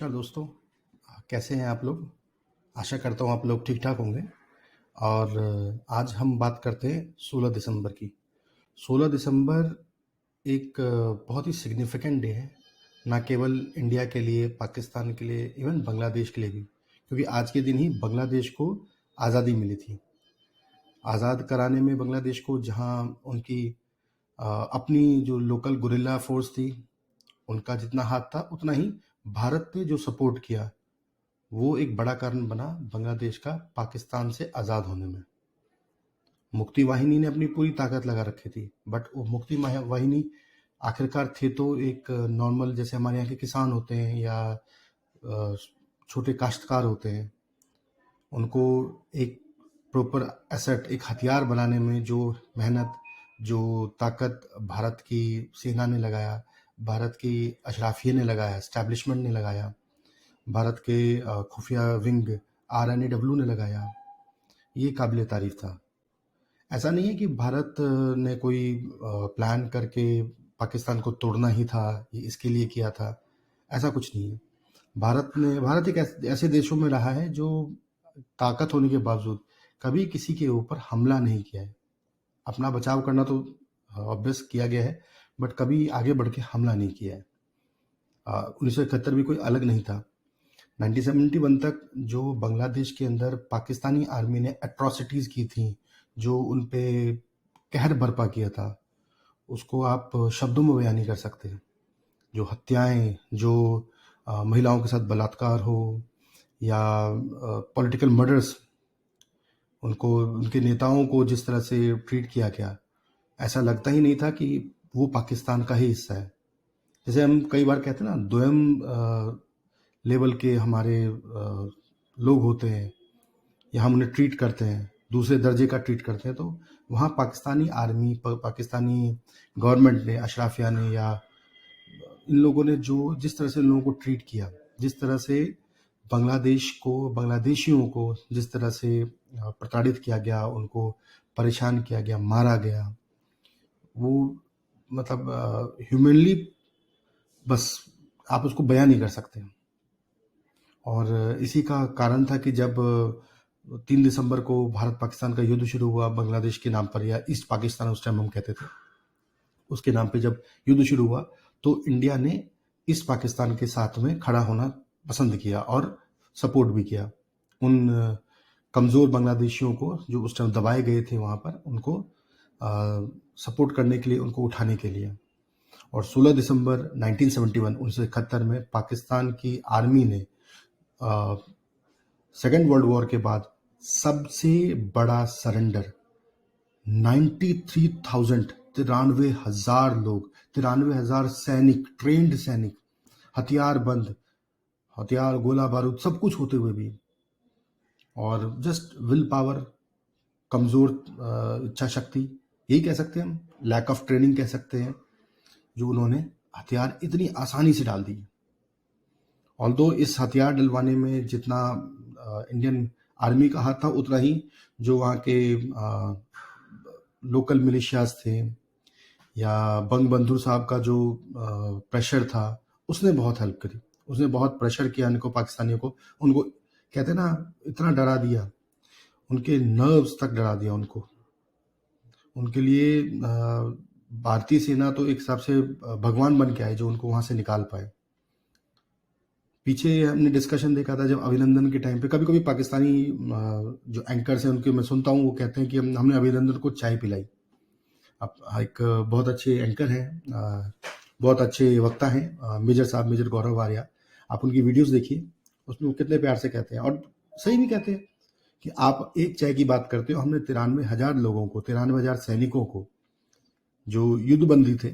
नमस्कार दोस्तों। कैसे हैं आप लोग? आशा करता हूँ आप लोग ठीक ठाक होंगे। और आज हम बात करते हैं 16 दिसंबर की। 16 दिसंबर एक बहुत ही सिग्निफिकेंट डे है, ना केवल इंडिया के लिए, पाकिस्तान के लिए, इवन बांग्लादेश के लिए भी, क्योंकि आज के दिन ही बांग्लादेश को आज़ादी मिली थी। आज़ाद कराने में बांग्लादेश को, जहाँ उनकी अपनी जो लोकल गुरिल्ला फोर्स थी, उनका जितना हाथ था उतना ही भारत ने जो सपोर्ट किया, वो एक बड़ा कारण बना बांग्लादेश का पाकिस्तान से आज़ाद होने में। मुक्ति वाहिनी ने अपनी पूरी ताकत लगा रखी थी, बट वो मुक्ति वाहिनी आखिरकार थे तो एक नॉर्मल, जैसे हमारे यहाँ के किसान होते हैं या छोटे काश्तकार होते हैं, उनको एक प्रॉपर एसेट, एक हथियार बनाने में जो मेहनत, जो ताकत भारत की सेना ने लगाया, भारत की अशराफिया ने लगाया, एस्टैब्लिशमेंट ने लगाया, भारत के खुफिया विंग RNAW ने लगाया, ये काबिल तारीफ था। ऐसा नहीं है कि भारत ने कोई प्लान करके पाकिस्तान को तोड़ना ही था, ये इसके लिए किया था, ऐसा कुछ नहीं है। भारत एक ऐसे देशों में रहा है जो ताकत होने के बावजूद कभी किसी के ऊपर हमला नहीं किया है। अपना बचाव करना तो ऑब्वियस किया गया है, बट कभी आगे बढ़ के हमला नहीं किया है। 1971 भी कोई अलग नहीं था। 1971 तक जो बांग्लादेश के अंदर पाकिस्तानी आर्मी ने एट्रॉसिटीज़ की थी, जो उन पे कहर बर्पा किया था, उसको आप शब्दों में बयान नहीं कर सकते। जो हत्याएं, जो महिलाओं के साथ बलात्कार हो, या पॉलिटिकल मर्डर्स, उनको, उनके नेताओं को जिस तरह से ट्रीट किया गया, ऐसा लगता ही नहीं था कि वो पाकिस्तान का ही हिस्सा है। जैसे हम कई बार कहते हैं ना, दोयम लेवल के हमारे लोग होते हैं, या हम उन्हें ट्रीट करते हैं, दूसरे दर्जे का ट्रीट करते हैं, तो वहाँ पाकिस्तानी आर्मी, पाकिस्तानी गवर्नमेंट ने, अशराफिया ने, या इन लोगों ने जो जिस तरह से लोगों को ट्रीट किया, जिस तरह से बांग्लादेश को, बांग्लादेशियों को जिस तरह से प्रताड़ित किया गया, उनको परेशान किया गया, मारा गया, वो मतलब ह्यूमनली बस आप उसको बयान नहीं कर सकते। और इसी का कारण था कि जब 3 दिसंबर को भारत पाकिस्तान का युद्ध शुरू हुआ बांग्लादेश के नाम पर, या ईस्ट पाकिस्तान उस टाइम हम कहते थे, उसके नाम पे जब युद्ध शुरू हुआ, तो इंडिया ने ईस्ट पाकिस्तान के साथ में खड़ा होना पसंद किया और सपोर्ट भी किया। उन कमज़ोर बांग्लादेशियों को जो उस टाइम दबाए गए थे वहाँ पर, उनको सपोर्ट करने के लिए, उनको उठाने के लिए। और 16 दिसंबर 1971 में पाकिस्तान की आर्मी ने सेकेंड वर्ल्ड वॉर के बाद सबसे बड़ा सरेंडर, 93,000, 93,000 लोग, 93,000 सैनिक, ट्रेंड सैनिक, हथियारबंद, हथियार, गोला बारूद सब कुछ होते हुए भी, और जस्ट विल पावर, कमज़ोर इच्छा शक्ति, यही कह सकते हैं हम, लैक ऑफ ट्रेनिंग कह सकते हैं, जो उन्होंने हथियार इतनी आसानी से डाल दिए। ऑल्दो इस हथियार डलवाने में जितना इंडियन आर्मी का हाथ था, उतना ही जो वहाँ के लोकल मिलिशियाज थे, या बंग बंधु साहब का जो प्रेशर था, उसने बहुत हेल्प करी। उसने बहुत प्रेशर किया इनको, पाकिस्तानियों को, उनको कहते हैं ना, इतना डरा दिया, उनके नर्व्स तक डरा दिया उनको। उनके लिए भारतीय सेना तो एक हिसाब से भगवान बन के आई, जो उनको वहाँ से निकाल पाए। पीछे हमने डिस्कशन देखा था जब अभिनंदन के टाइम पे, कभी कभी पाकिस्तानी जो एंकर्स हैं उनके मैं सुनता हूँ, वो कहते हैं कि हमने अभिनंदन को चाय पिलाई। अब एक बहुत अच्छे एंकर हैं, बहुत अच्छे वक्ता हैं, मेजर साहब, मेजर गौरव आर्या। आप उनकी वीडियोस देखिए, उसमें वो कितने प्यार से कहते हैं, और सही भी कहते हैं कि आप एक चाय की बात करते हो, हमने 93,000 लोगों को, 93,000 सैनिकों को जो युद्धबंदी थे,